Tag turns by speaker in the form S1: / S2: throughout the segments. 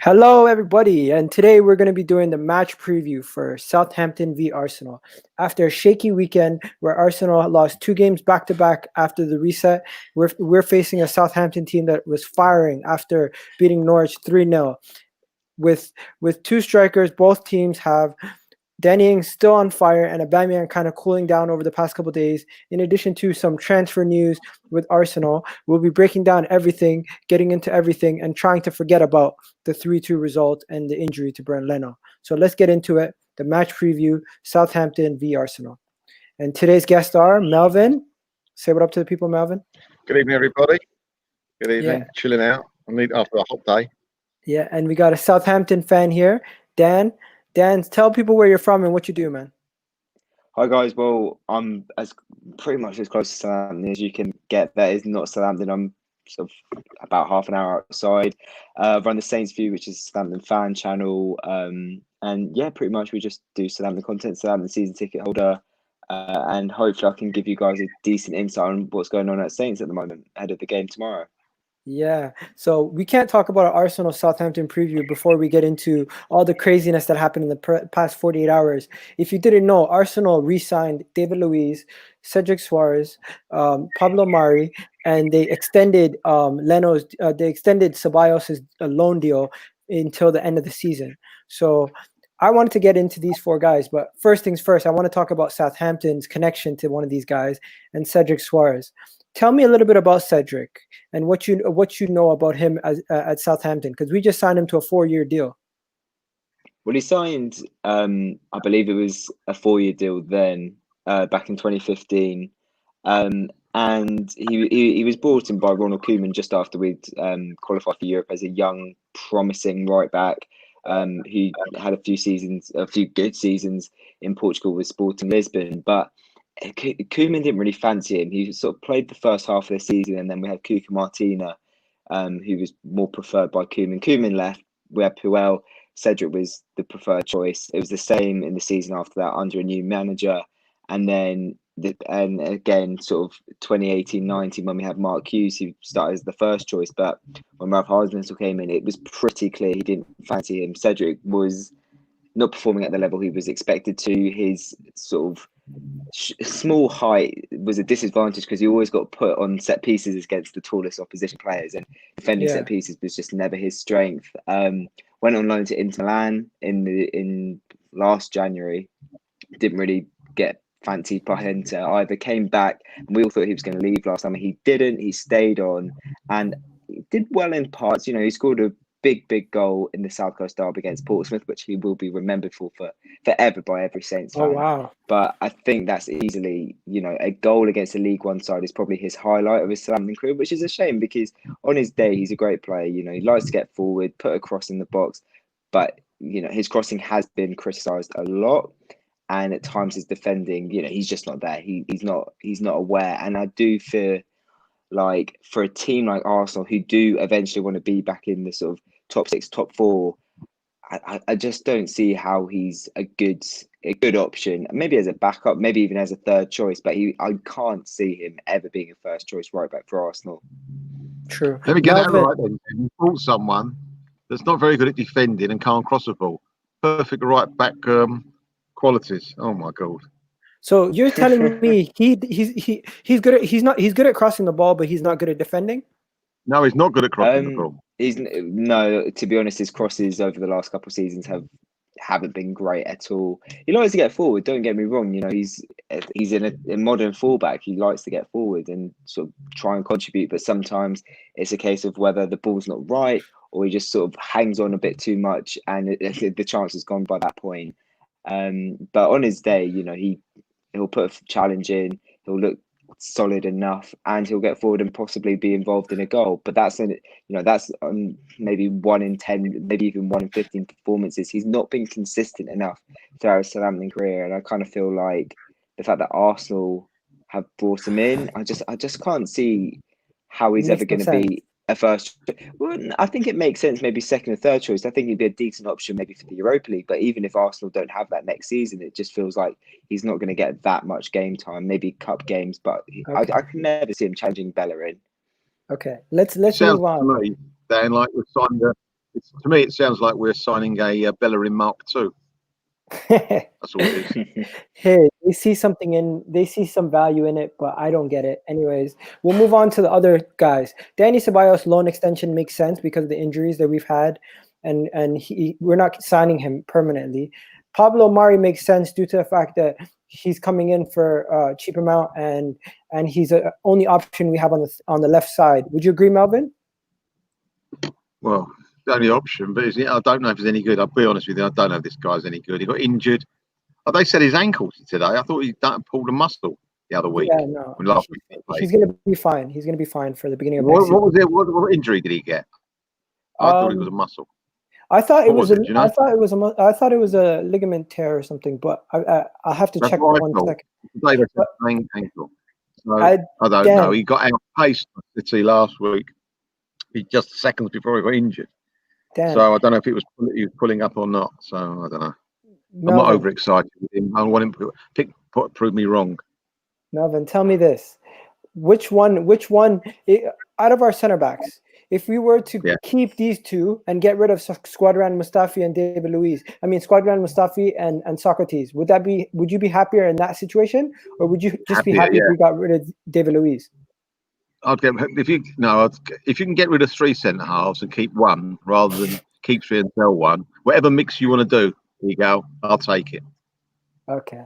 S1: Hello, everybody, and today we're going to be doing the match preview for Southampton v Arsenal. After a shaky weekend where Arsenal lost 2 games back to back after the reset, we're facing a Southampton team that was firing after beating Norwich 3-0. With two strikers, both teams have Danny Ings still on fire and Aubameyang kind of cooling down over the past couple of days. In addition to some transfer news with Arsenal, we'll be breaking down everything, getting into everything, and trying to forget about the 3-2 result and the injury to Bernd Leno. So let's get into it. The match preview, Southampton v Arsenal. And today's guests are Melvin. Say what up to the people, Melvin.
S2: Good evening, everybody. Good evening. Yeah. Chilling out. After a hot day.
S1: Yeah, and we got a Southampton fan here, Dan. Dan, tell people where you're from and what you do, man.
S3: Hi guys. Well, I'm pretty much as close to Southampton as you can get. That is not Southampton. I'm sort of about half an hour outside. Run the Saints View, which is a Southampton fan channel. And yeah, pretty much we just do Southampton content, Southampton season ticket holder. And hopefully I can give you guys a decent insight on what's going on at Saints at the moment ahead of the game tomorrow.
S1: Yeah, so we can't talk about an Arsenal Southampton preview before we get into all the craziness that happened in the past 48 hours. If you didn't know, Arsenal re-signed David Luiz, Cedric Suarez, Pablo Mari, and they extended they extended Ceballos' loan deal until the end of the season. So I wanted to get into these 4 guys, but first things first, I want to talk about Southampton's connection to one of these guys and Cedric Suarez. Tell me a little bit about Cedric and what you know about him at Southampton, because we just signed him to a 4-year deal.
S3: Well, he signed, I believe it was a 4-year deal then, back in 2015, and he was brought in by Ronald Koeman just after we'd qualified for Europe as a young, promising right back who had a few good seasons in Portugal with Sporting Lisbon, but Koeman didn't really fancy him. He sort of played the first half of the season, and then we had Cuca Martina, who was more preferred by Koeman. Koeman left. We had Puel. Cedric was the preferred choice. It was the same in the season after that under a new manager, and then again, sort of 2018-19 when we had Mark Hughes, who started as the first choice. But when Ralph Hasenhüttl came in, it was pretty clear he didn't fancy him. Cedric was not performing at the level he was expected to. His sort of small height was a disadvantage because he always got put on set pieces against the tallest opposition players, and defending set pieces was just never his strength. Went on loan to Inter Milan in last January. Didn't really get fancied by Inter either. Came back, and we all thought he was going to leave last summer. He didn't. He stayed on and did well in parts. You know, he scored a big goal in the South Coast derby against Portsmouth, which he will be remembered for forever by every Saints fan.
S1: Oh, wow.
S3: But I think that's easily, you know, a goal against a League One side is probably his highlight of his Southampton career, which is a shame because on his day, he's a great player. You know, he likes to get forward, put a cross in the box, but, you know, his crossing has been criticised a lot. And at times his defending, you know, he's just not there. He's not aware. And I do fear, like, for a team like Arsenal who do eventually want to be back in the sort of top 6, top 4, I just don't see how he's a good option. Maybe as a backup, maybe even as a third choice, but I can't see him ever being a first choice right back for Arsenal.
S1: True.
S2: Let me get that right then. You brought someone that's not very good at defending and can't cross the ball. Perfect right back qualities. Oh my God.
S1: So you're telling me he's good at crossing the ball, but he's not good at defending?
S2: No, he's not good at crossing the ball.
S3: No, to be honest, his crosses over the last couple of seasons haven't been great at all. He likes to get forward. Don't get me wrong. You know, he's in a modern fullback. He likes to get forward and sort of try and contribute. But sometimes it's a case of whether the ball's not right or he just sort of hangs on a bit too much, and the chance is gone by that point. But on his day, you know, he'll put a challenge in. He'll look solid enough, and he'll get forward and possibly be involved in a goal. But that's maybe 1 in 10, maybe even 1 in 15 performances. He's not been consistent enough throughout his Southampton career, and I kind of feel like the fact that Arsenal have brought him in, I just can't see how he's ever going to be a first. Well, I think it makes sense, maybe second or third choice. I think he'd be a decent option maybe for the Europa League. But even if Arsenal don't have that next season, it just feels like he's not going to get that much game time. Maybe cup games, but I can never see him challenging Bellerin.
S1: Okay, let's
S2: Sounds
S1: move on.
S2: to me, Dan, like we're signing to me, it sounds like we're signing a Bellerin Mark II. That's all it is.
S1: Hey, they see some value in it, but I don't get it. Anyways, we'll move on to the other guys. Danny Ceballos loan extension makes sense because of the injuries that we've had, and we're not signing him permanently. Pablo Mari makes sense due to the fact that he's coming in for a cheap amount, and he's the only option we have on the left side. Would you agree, Melvin?
S2: Well, the only option, but I don't know if he's any good. I'll be honest with you, I don't know if this guy's any good. He got injured. Oh, they said his ankle today. I thought he pulled a muscle the other week.
S1: Yeah, no.
S2: Last week he played.
S1: He's going to be fine. He's going to be fine for the beginning of
S2: What
S1: next season.
S2: was it? What injury did he get? I thought it was a muscle.
S1: I thought it was.
S2: Do you know?
S1: I thought it was a ligament tear or something. But I'll have to check
S2: what I
S1: one
S2: thought.
S1: second.
S2: Today they said ankle. So I don't know. He got outpaced City last week. He just seconds before he got injured. So I don't know if he was pulling up or not. So I don't know.
S1: Melvin,
S2: I'm not overexcited with him. I want him to prove me wrong.
S1: Melvin, tell me this: which one out of our center backs, if we were to keep these two and get rid of Squadran Mustafi and David Luiz, Squadran Mustafi and Socrates, would you be happier in that situation, or would you just be happy if we got rid of David Luiz?
S2: If you can get rid of 3 centre halves and keep one rather than keep 3 and sell one, whatever mix you want to do, there you go. I'll take it.
S1: Okay.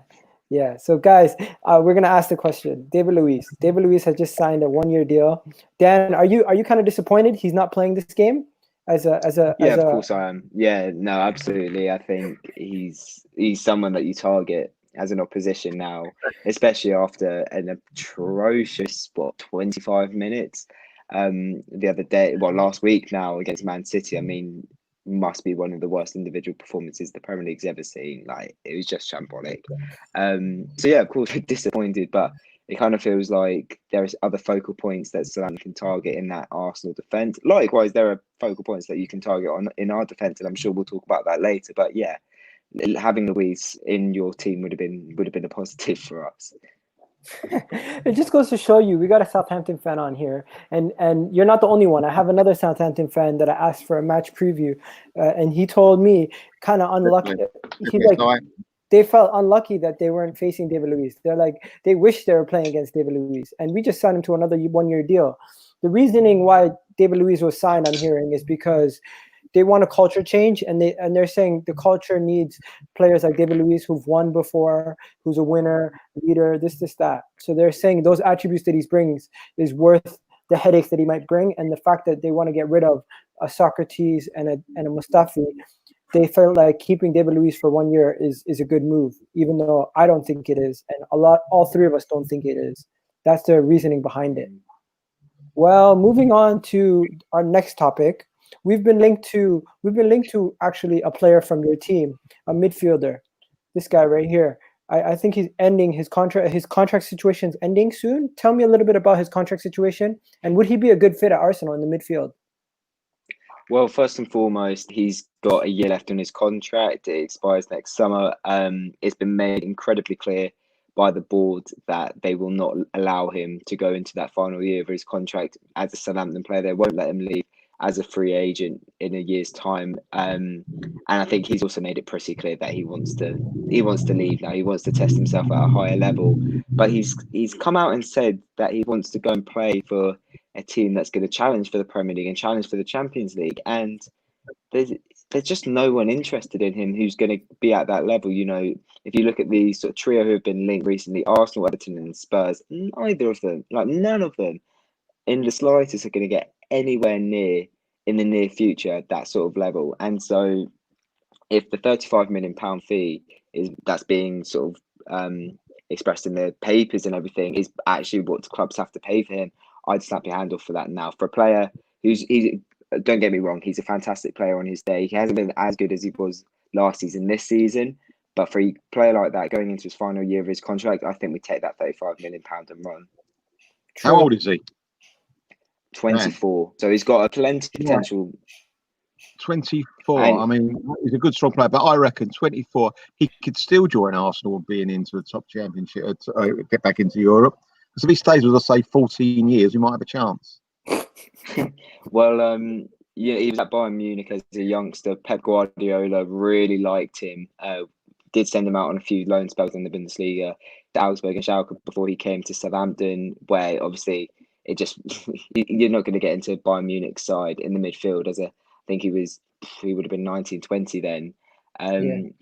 S1: Yeah. So guys, we're gonna ask the question. David Luiz. David Luiz has just signed a 1-year deal. Dan, are you kind of disappointed he's not playing this game? Of
S3: course I am. Yeah, no, absolutely. I think he's someone that you target as an opposition now, especially after an atrocious 25 minutes the other day, last week now against Man City. Must be one of the worst individual performances the Premier League's ever seen. Like, it was just shambolic. So yeah, of course we're disappointed, but it kind of feels like there's other focal points that Southampton can target in that Arsenal defence. Likewise, there are focal points that you can target in our defence, and I'm sure we'll talk about that later. But yeah, having Luiz in your team would have been a positive for us.
S1: It just goes to show you we got a Southampton fan on here, and you're not the only one. I have another Southampton fan that I asked for a match preview, and he told me kind of unlucky. He's like, they felt unlucky that they weren't facing David Luiz. They're like, they wish they were playing against David Luiz, and we just signed him to another 1-year deal. The reasoning why David Luiz was signed, I'm hearing, is because they want a culture change, and they're saying the culture needs players like David Luiz who've won before, who's a winner, leader, this, that. So they're saying those attributes that he brings is worth the headaches that he might bring, and the fact that they want to get rid of a Socrates and a Mustafi, they felt like keeping David Luiz for 1 year is a good move, even though I don't think it is, and all 3 of us don't think it is. That's the reasoning behind it. Well, moving on to our next topic. We've been linked to actually a player from your team, a midfielder. This guy right here. I think he's ending his contract. His contract situation is ending soon. Tell me a little bit about his contract situation, and would he be a good fit at Arsenal in the midfield?
S3: Well, first and foremost, he's got a year left on his contract. It expires next summer. It's been made incredibly clear by the board that they will not allow him to go into that final year of his contract as a Southampton player. They won't let him leave as a free agent in a year's time, and I think he's also made it pretty clear that he wants to leave now. He wants to test himself at a higher level, but he's come out and said that he wants to go and play for a team that's going to challenge for the Premier League and challenge for the Champions League. And there's just no one interested in him who's going to be at that level. If you look at the sort of trio who have been linked recently, Arsenal, Everton, and Spurs, neither of them, none of them, in the slightest, are going to get anywhere near in the near future that sort of level. And so if the £35 million fee that's being sort of expressed in the papers and everything is actually what the clubs have to pay for him, I'd snap your hand off for that now. For a player don't get me wrong, he's a fantastic player on his day. He hasn't been as good as he was last season this season, but for a player like that going into his final year of his contract, I think we take that £35 million and run.
S2: How old is he?
S3: 24. Man. So he's got a plenty of potential.
S2: 24. He's a good, strong player, but I reckon 24, he could still join Arsenal being into the top championship, get back into Europe. Because if he stays with us, say, 14 years, we might have a chance.
S3: Well, yeah, he was at Bayern Munich as a youngster. Pep Guardiola really liked him. Did send him out on a few loan spells in the Bundesliga to Augsburg and Schalke before he came to Southampton, where obviously it just you're not going to get into Bayern Munich's side in the midfield. I think he would have been 19, 20 then.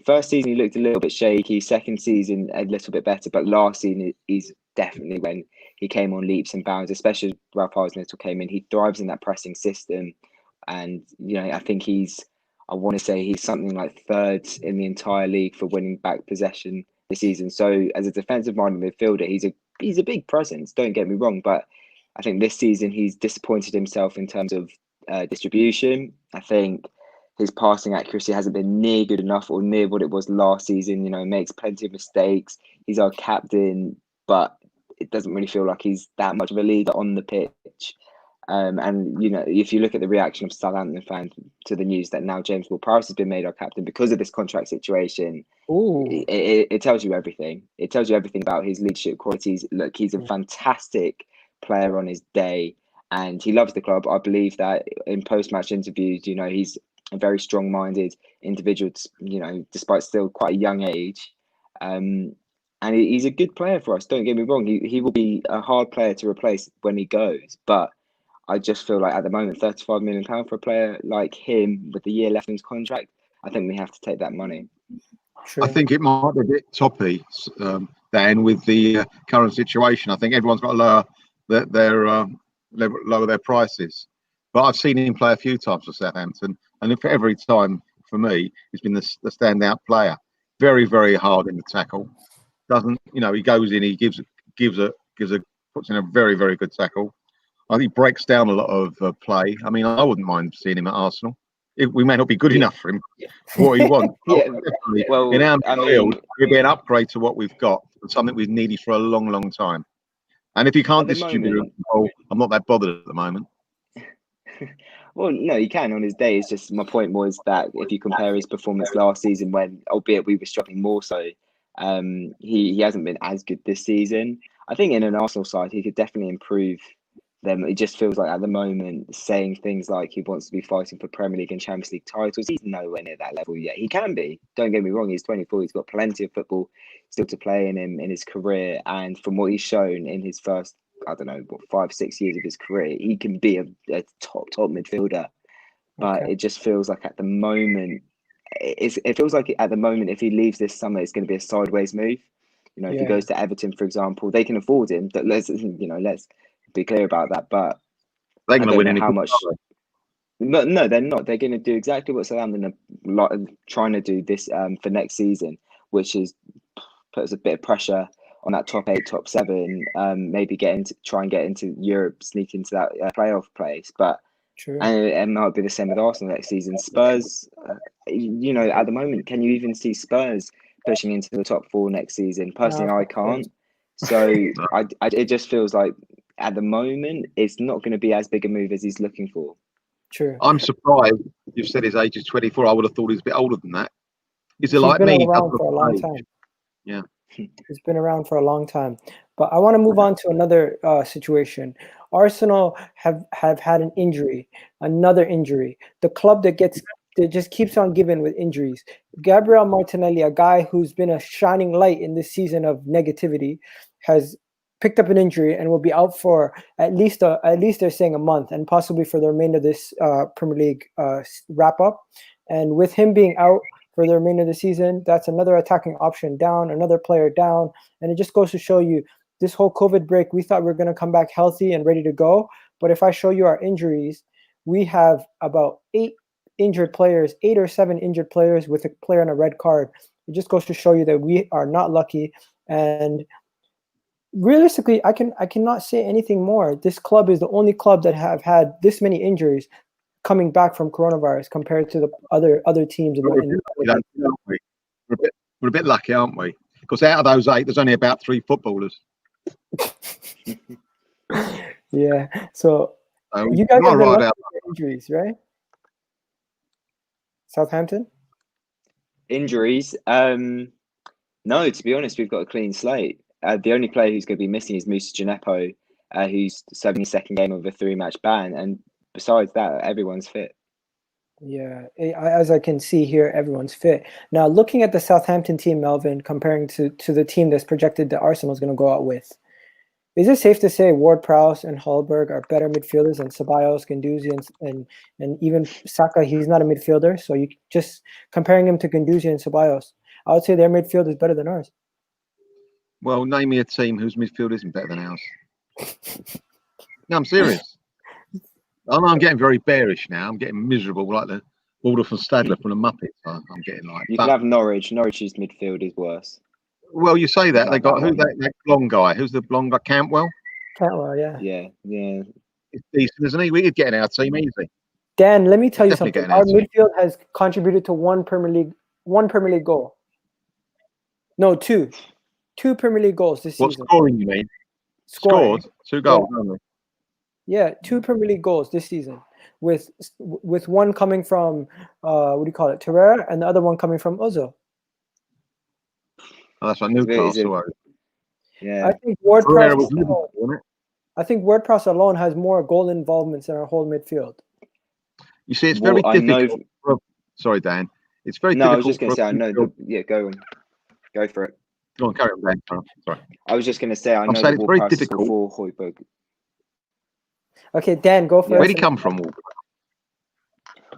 S3: First season he looked a little bit shaky. Second season a little bit better, but last season he's definitely when he came on leaps and bounds. Especially Ralph Hasenhüttl came in, he thrives in that pressing system, and I think I want to say he's something like third in the entire league for winning back possession this season. So as a defensive-minded midfielder, he's a big presence. Don't get me wrong, but I think this season he's disappointed himself in terms of distribution. I think his passing accuracy hasn't been near good enough or near what it was last season. Makes plenty of mistakes. He's our captain, but it doesn't really feel like he's that much of a leader on the pitch. And if you look at the reaction of Southampton fans to the news that now James Ward-Prowse has been made our captain because of this contract situation, it tells you everything. It tells you everything about his leadership qualities. Look, he's a fantastic player on his day, and he loves the club. I believe that in post-match interviews, he's a very strong-minded individual, despite still quite a young age. And he's a good player for us. Don't get me wrong. He will be a hard player to replace when he goes, but I just feel like at the moment, £35 million for a player like him with the year left in his contract, I think we have to take that money.
S1: True.
S2: I think it might be a bit toppy, Dan, with the current situation. I think everyone's got to lower their prices. But I've seen him play a few times for Southampton, and for every time, for me, he's been the standout player. Very, very hard in the tackle. Doesn't he goes in, he puts in a very, very good tackle. I think he breaks down a lot of play. I mean, I wouldn't mind seeing him at Arsenal. We may not be good enough for him, for what he wants. Well, in our field, it'd be an upgrade to what we've got, and something we've needed for a long, long time. And if you can't distribute it, I'm not that bothered at the moment.
S3: Well, no, you can on his day. It's just my point was that if you compare his performance last season, when albeit we were struggling more so, he hasn't been as good this season. I think in an Arsenal side, he could definitely improve them. It just feels like at the moment, saying things like he wants to be fighting for Premier League and Champions League titles, he's nowhere near that level yet. He can be. Don't get me wrong. He's 24. He's got plenty of football still to play in him in his career. And from what he's shown in his first, 5-6 years of his career, he can be a top midfielder. But it just feels like at the moment, it feels like at the moment, if he leaves this summer, it's going to be a sideways move. If he goes to Everton, for example, they can afford him. But let's be clear about that. But
S2: they're going to win any
S3: how much. No, they're not. They're going to do exactly what Southampton are trying to do this for next season, which is puts a bit of pressure on that top 8, top 7. Maybe try and get into Europe, sneak into that playoff place. But and it might be the same with Arsenal next season. Spurs, at the moment, can you even see Spurs pushing into the top 4 next season? Personally, I can't. So it just feels like at the moment, it's not going to be as big a move as he's looking for.
S1: True.
S2: I'm surprised you've said his age is 24. I would have thought he's a bit older than that. He's like
S1: been
S2: me.
S1: Around for a long time.
S2: Yeah.
S1: He's been around for a long time. But I want to move on to another situation. Arsenal have had an injury, another injury. The club that just keeps on giving with injuries. Gabriel Martinelli, a guy who's been a shining light in this season of negativity, has picked up an injury and will be out for at least they're saying a month, and possibly for the remainder of this Premier League wrap up. And with him being out for the remainder of the season, that's another attacking option down, another player down, and it just goes to show you this whole COVID break. We thought we were going to come back healthy and ready to go, but if I show you our injuries, we have about 8 or 7 injured players with a player on a red card. It just goes to show you that we are not lucky. And realistically, I cannot say anything more. This club is the only club that have had this many injuries coming back from coronavirus compared to the other teams.
S2: We're a bit lucky, aren't we? Because out of those 8, there's only about 3 footballers.
S1: Yeah. So you guys have been lucky with injuries, right? Southampton?
S3: Injuries? No, to be honest, we've got a clean slate. The only player who's going to be missing is Moussa Djenepo, who's serving his second game of a 3-match ban. And besides that, everyone's fit.
S1: Yeah, as I can see here, everyone's fit. Now, looking at the Southampton team, Melvin, comparing to the team that's projected that Arsenal is going to go out with, is it safe to say Ward-Prowse and Hallberg are better midfielders than Ceballos, Guendouzi, and even Saka? He's not a midfielder, so you just comparing him to Guendouzi and Ceballos, I would say their midfield is better than ours.
S2: Well, name me a team whose midfield isn't better than ours. No, I'm serious. I'm getting very bearish now. I'm getting miserable, like the Walder from Stadler from the Muppets. I'm getting like.
S3: You can have Norwich. Norwich's midfield is worse.
S2: Well, you say that they got that blonde guy. Who's the blonde guy? Cantwell.
S1: Cantwell, yeah.
S3: Yeah.
S2: It's decent, isn't he? We could get in our team easy.
S1: Dan, let me tell you something. Our midfield has contributed to one Premier League goal. No, two Premier League goals this season.
S2: What scoring you mean? Scored 2 goals only.
S1: Yeah, 2 Premier League goals this season, with one coming from Torreira, and the other one coming from Ozil.
S2: Oh, that's like Newcastle.
S3: Yeah,
S1: I think Ward-Prowse alone has more goal involvements than our whole midfield.
S2: You see, it's very difficult. Sorry, Dan. It's very difficult.
S3: I was just going to say, I know. Go for it.
S2: Go on, carry on, Dan. Sorry.
S3: I was just going to say, I know that
S2: it's very difficult
S3: for Højbjerg.
S1: Okay, Dan, go for it.
S2: Where did he come from?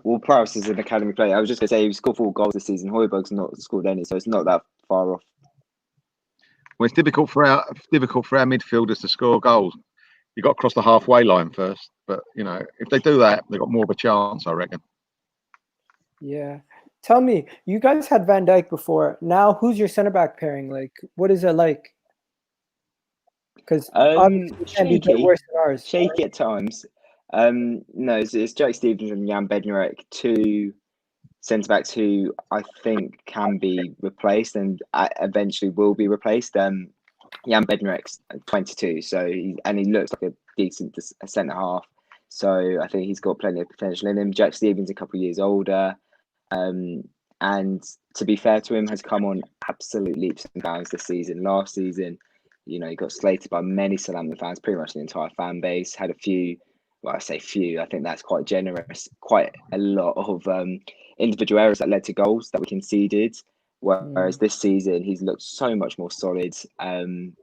S3: Ward-Prowse is an academy player. I was just going to say he scored 4 goals this season. Højbjerg's not scored any, so it's not that far off.
S2: Well, it's difficult for our midfielders to score goals. You've got to cross the halfway line first. But, if they do that, they've got more of a chance, I reckon.
S1: Yeah. Tell me, you guys had Van Dijk before. Now, who's your centre-back pairing? Like, what is it like? Because obviously it can be worse than ours.
S3: Shaky at times. No, it's Jack Stevens and Jan Bednarek, 2 centre-backs who I think can be replaced and eventually will be replaced. Jan Bednarek's 22, so he looks like a decent centre-half. So I think he's got plenty of potential in him. Jack Stevens a couple of years older. And to be fair to him, has come on absolute leaps and bounds this season. Last season, he got slated by many Southampton fans, pretty much the entire fan base. Had a few, well, I say few, I think that's quite generous, quite a lot of individual errors that led to goals that we conceded. Whereas this season, he's looked so much more solid. And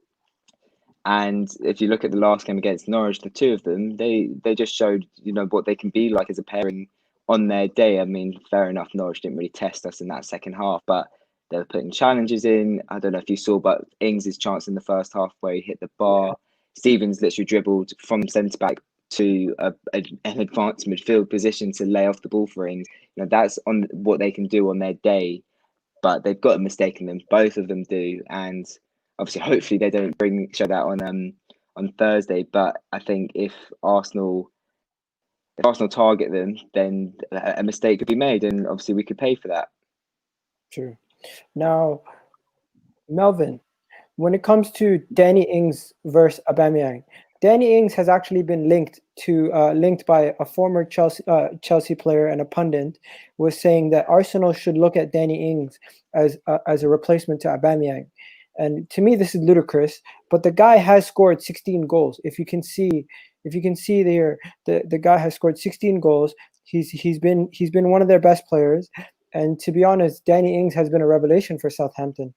S3: if you look at the last game against Norwich, the 2 of them, they just showed, what they can be like as a pairing on their day. I mean, fair enough, Norwich didn't really test us in that second half, but they were putting challenges in. I don't know if you saw, but Ings' chance in the first half where he hit the bar. Stevens literally dribbled from centre-back to an advanced midfield position to lay off the ball for Ings. That's on what they can do on their day, but they've got a mistake in them. Both of them do, and obviously, hopefully, they don't show that on Thursday. But I think if Arsenal target them, then a mistake could be made, and obviously we could pay for that.
S1: True. Now, Melvin, when it comes to Danny Ings versus Aubameyang, Danny Ings has actually been linked by a former Chelsea player, and a pundit was saying that Arsenal should look at Danny Ings as a replacement to Aubameyang. And to me, this is ludicrous. But the guy has scored 16 goals. If you can see there, the guy has scored 16 goals. He's been one of their best players. And to be honest, Danny Ings has been a revelation for Southampton.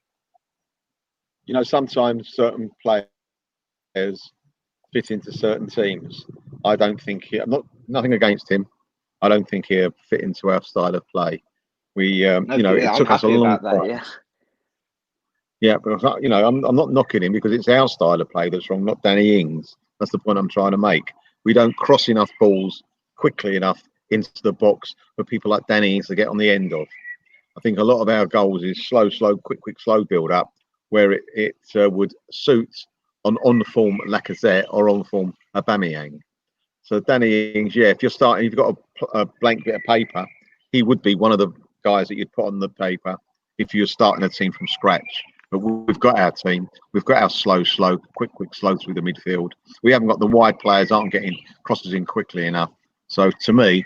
S2: Sometimes certain players fit into certain teams. I don't think nothing against him. I don't think he'll fit into our style of play. It took us a long time. Yeah, but I'm not knocking him because it's our style of play that's wrong, not Danny Ings. That's the point I'm trying to make. We don't cross enough balls quickly enough into the box for people like Danny Ings to get on the end of. I think a lot of our goals is slow, quick, slow build up, where it would suit on form Lacazette or on form Aubameyang. So Danny Ings, if you're starting, you've got a blank bit of paper, he would be one of the guys that you'd put on the paper if you're starting a team from scratch. But we've got our team. We've got our slow, quick, slow through the midfield. We haven't got the wide players, aren't getting crosses in quickly enough. So to me,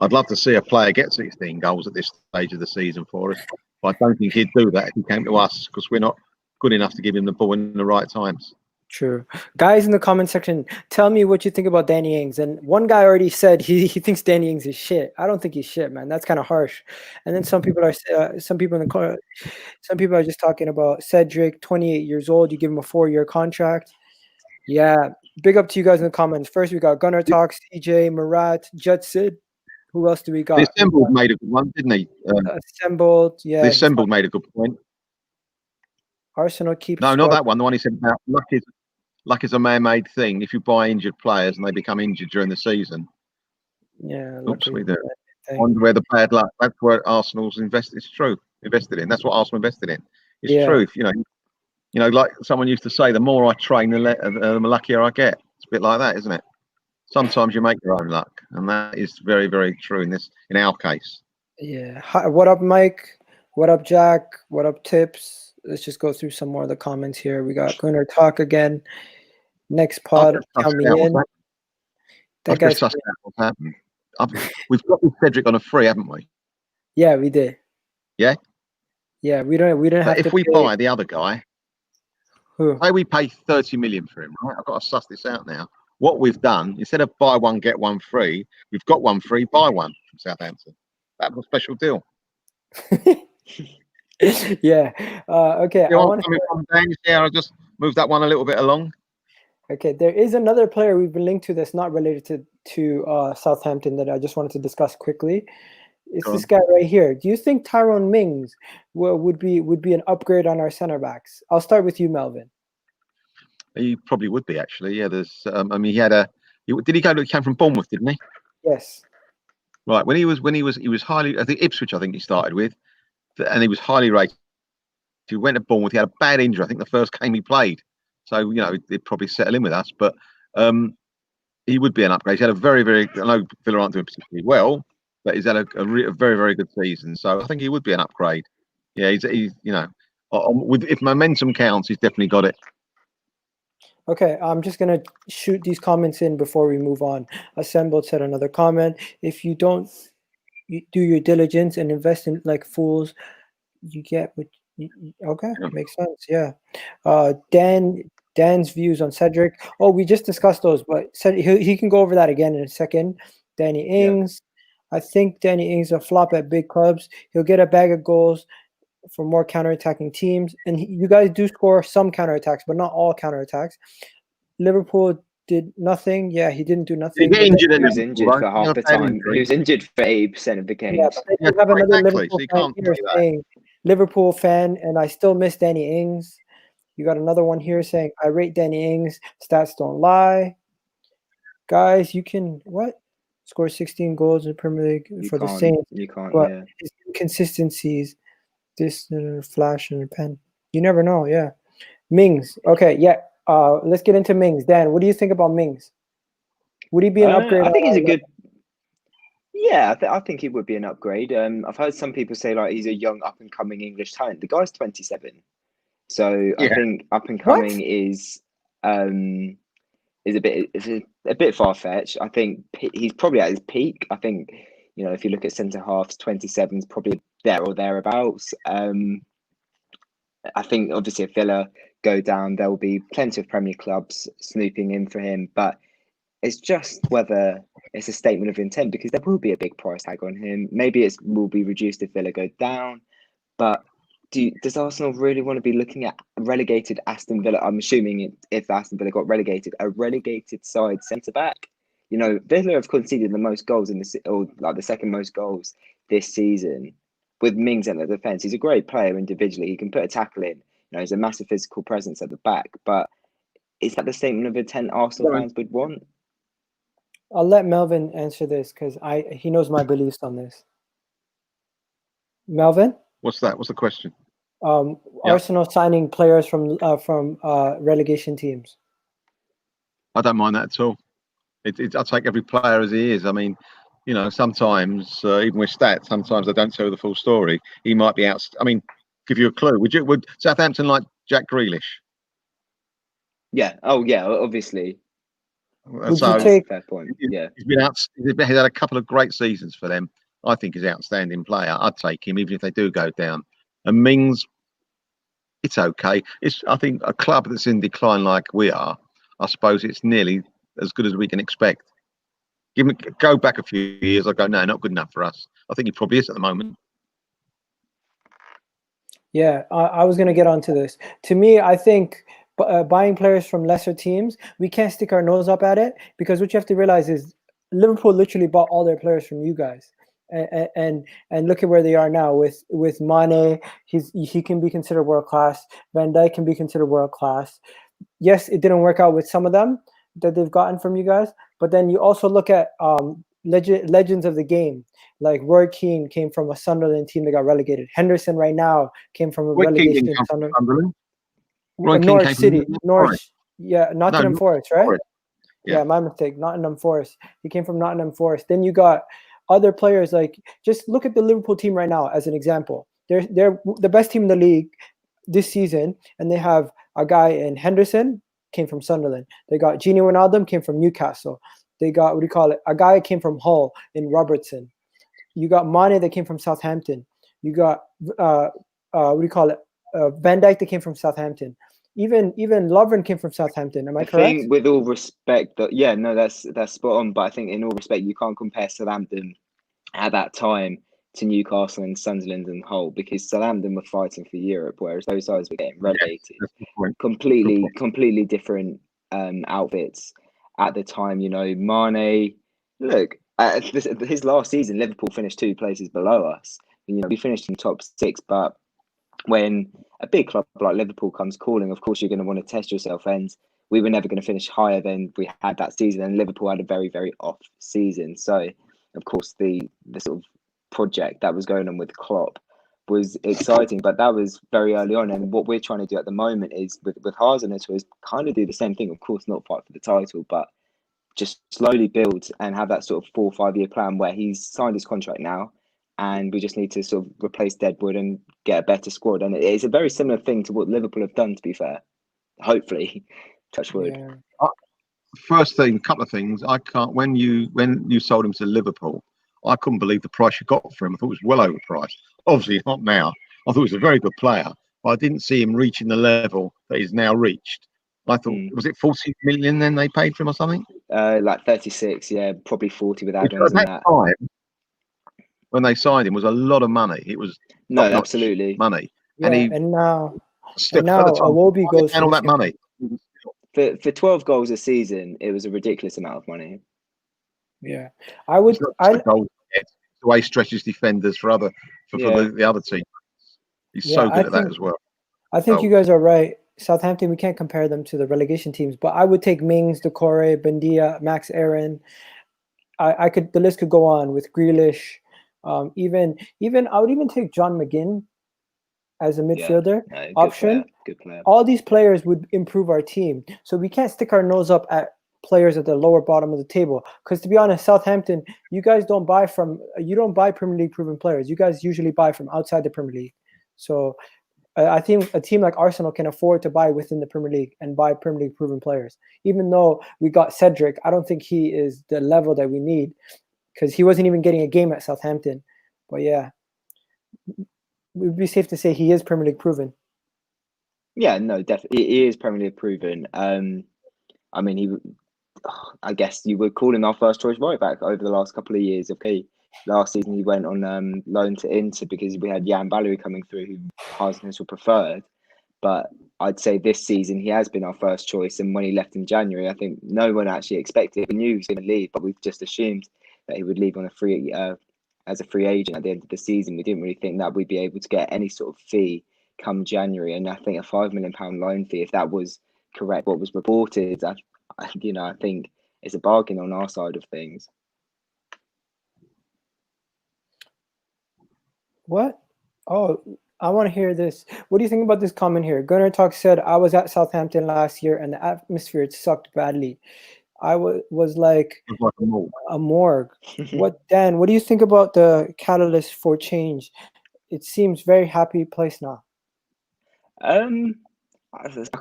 S2: I'd love to see a player get 16 goals at this stage of the season for us. But I don't think he'd do that if he came to us because we're not good enough to give him the ball in the right times.
S1: True. Guys in the comment section, tell me what you think about Danny Ings. And one guy already said he thinks Danny Ings is shit. I don't think he's shit, man. That's kind of harsh. And then some people are just talking about Cedric, 28 years old. You give him a 4-year contract. Yeah. Big up to you guys in the comments. First, we got Gunnar Talks, CJ, Murat, Judson. Who else do we got?
S2: The Assembled made a good one, didn't he?
S1: Assembled, yeah.
S2: The Assembled made a good point.
S1: Arsenal keeps.
S2: No, not that one. The one he said about luck is a man-made thing. If you buy injured players and they become injured during the season.
S1: Yeah.
S2: Oops, we do. Wonder where the bad luck. That's where Arsenal's invested. It's true. Invested in. That's what Arsenal invested in. It's true. You know, like someone used to say, the more I train, the luckier I get. It's a bit like that, isn't it? Sometimes you make your own luck, and that is very, very true in our case.
S1: Yeah. Hi, what up, Mike? What up, Jack? What up, Tips? Let's just go through some more of the comments here. We got Gunnar Talk again. Next pod coming in.
S2: That guy's what's happened. We've got Cedric on a free, haven't we?
S1: Yeah, we did.
S2: Yeah.
S1: Yeah, we didn't have to.
S2: If we buy the other guy,
S1: who?
S2: Say we pay 30 million for him, right? I've got to suss this out now. What we've done, instead of buy one get one free, we've got one free, buy one from Southampton. That was a special deal.
S1: Yeah. Okay.
S2: I just moved that one a little bit along.
S1: Okay. There is another player we've been linked to that's not related to Southampton that I just wanted to discuss quickly. It's this guy right here. Do you think Tyrone Mings would be an upgrade on our center backs? I'll start with you, Melvin.
S2: He probably would be, actually. Yeah. There's. I mean, he came from Bournemouth, didn't he?
S1: Yes.
S2: Right. He was highly. I think Ipswich. I think he started with. And he was highly rated. He went to Bournemouth. He had a bad injury. I think the first game he played. So, he'd probably settle in with us. But he would be an upgrade. He had a very, very. I know Villa aren't doing particularly well, but he's had a very, very good season. So I think he would be an upgrade. Yeah, he's if momentum counts, he's definitely got it.
S1: Okay, I'm just going to shoot these comments in before we move on. Assembled said another comment. If you don't do your diligence and invest in like fools, you get what okay, makes sense. Yeah. Dan's views on Cedric. Oh, we just discussed those, but he can go over that again in a second. Danny Ings. I think Danny Ings a flop at big clubs. He'll get a bag of goals for more counterattacking teams, and you guys do score some counterattacks, but not all counterattacks. Liverpool did nothing. Yeah, he didn't do nothing.
S3: He was injured for half the time. He was injured for 80% of the games.
S1: Yeah, but you have another Liverpool fan here saying, Liverpool fan, and I still miss Danny Ings. You got another one here saying, I rate Danny Ings. Stats don't lie. Guys, you can, score 16 goals in the Premier League for the Saints.
S3: You can't,
S1: but his inconsistencies, this flash in the pen. You never know, yeah. Mings, okay, yeah. Let's get into Mings. Dan, what do you think about Mings? Would he be an upgrade?
S3: I think he's a good. Yeah, I think he would be an upgrade. I've heard some people say like he's a young up and coming English talent. The guy's 27, so I think up and coming is a bit far fetched. I think he's probably at his peak. I think if you look at centre halves, 27 is probably there or thereabouts. I think obviously if Villa go down, there will be plenty of Premier clubs snooping in for him, but it's just whether it's a statement of intent, because there will be a big price tag on him. Maybe it will be reduced if Villa go down, but does Arsenal really want to be looking at relegated Aston Villa? I'm assuming if Aston Villa got relegated, a relegated side centre back. Villa have conceded the most goals the second most goals this season. With Mings at the defence, he's a great player individually. He can put a tackle in. He's a massive physical presence at the back. But is that the statement of intent Arsenal fans would want?
S1: I'll let Melvin answer this because he knows my beliefs on this. Melvin?
S2: What's that? What's the question?
S1: Arsenal signing players from relegation teams.
S2: I don't mind that at all. I'll take every player as he is. I mean, sometimes even with stats, sometimes they don't tell the full story. He might be out. I mean, give you a clue. Would Southampton like Jack Grealish?
S3: Yeah. Oh, yeah. Obviously.
S1: Fair
S3: point. Yeah.
S2: He's had a couple of great seasons for them. I think he's an outstanding player. I'd take him even if they do go down. And Mings, it's okay. I think a club that's in decline like we are, I suppose it's nearly as good as we can expect. Go back a few years, I go, no, not good enough for us. I think it probably is at the moment.
S1: Yeah, I was going to get onto this. To me, I think buying players from lesser teams, we can't stick our nose up at it, because what you have to realize is Liverpool literally bought all their players from you guys. And look at where they are now with Mane. He can be considered world class. Van Dijk can be considered world class. Yes, it didn't work out with some of them that they've gotten from you guys, but then you also look at legends of the game, like Roy Keane came from a Sunderland team that got relegated. Henderson right now came from a relegation team. Norwich City, Norwich, yeah, Nottingham Forest, right? Forest. Yeah, my mistake. Nottingham Forest. He came from Nottingham Forest. Then you got other players, like, just look at the Liverpool team right now as an example. They're the best team in the league this season, and they have a guy in Henderson, came from Sunderland. They got Gini Wijnaldum, came from Newcastle. They got, a guy came from Hull in Robertson. You got Mane that came from Southampton. You got Van Dijk that came from Southampton. Even Lovren came from Southampton. Am I correct?
S3: I think, with all respect, that's spot on. But I think, in all respect, you can't compare Southampton at that time to Newcastle and Sunderland and Hull, because Southampton were fighting for Europe, whereas those sides were getting relegated. Completely different outfits at the time. Mane. Look, his last season, Liverpool finished 2 places below us. We finished in top 6, but when a big club like Liverpool comes calling, of course you're going to want to test yourself, and we were never going to finish higher than we had that season, and Liverpool had a very, very off season. So of course the sort of project that was going on with Klopp was exciting, but that was very early on. And what we're trying to do at the moment is with Hasenhüttl is kind of do the same thing. Of course, not fight for the title, but just slowly build and have that sort of 4 or 5 year plan where he's signed his contract now, and we just need to sort of replace Deadwood and get a better squad. And it's a very similar thing to what Liverpool have done, to be fair. Hopefully, touch wood.
S1: Yeah.
S2: First thing, couple of things. When you sold him to Liverpool, I couldn't believe the price you got for him. I thought it was well overpriced. Obviously, not now. I thought he was a very good player, but I didn't see him reaching the level that he's now reached. I thought, was it 40 million then they paid for him or something?
S3: Like 36, yeah, probably 40 with add-ons and that.
S2: Time, when they signed him, was a lot of money. It was
S3: absolutely
S2: money.
S1: Yeah, and now Iwobi goes
S2: for all that money.
S3: For 12 goals a season, it was a ridiculous amount of money.
S1: Yeah, I would.
S2: The way he stretches defenders for the other team. He's so good at that as well.
S1: I think you guys are right. Southampton, we can't compare them to the relegation teams, but I would take Mings, Decore, Buendia, Max Aaron. The list could go on with Grealish. Even I would even take John McGinn as a midfielder option.
S3: Good player.
S1: All these players would improve our team. So we can't stick our nose up at players at the lower bottom of the table. Because to be honest, Southampton, you guys don't buy Premier League proven players. You guys usually buy from outside the Premier League. So I think a team like Arsenal can afford to buy within the Premier League and buy Premier League proven players. Even though we got Cedric, I don't think he is the level that we need, because he wasn't even getting a game at Southampton. But yeah, it would be safe to say he is Premier League proven.
S3: Yeah, no, definitely he is Premier League proven. I mean, I guess you would call him our first choice right back over the last couple of years. Okay, last season he went on loan to Inter because we had Jan Ballery coming through, who Hasenhüttl preferred. But I'd say this season he has been our first choice. And when he left in January, I think no one actually expected. We knew he was going to leave, but we've just assumed that he would leave on as a free agent at the end of the season. We didn't really think that we'd be able to get any sort of fee come January. And I think a £5 million loan fee, if that was correct, what was reported, I think it's a bargain on our side of things.
S1: What? Oh, I want to hear this. What do you think about this comment here? Gunnar Talk said, I was at Southampton last year and the atmosphere sucked badly. I was like a morgue. Dan, what do you think about the catalyst for change? It seems very happy place now.
S3: I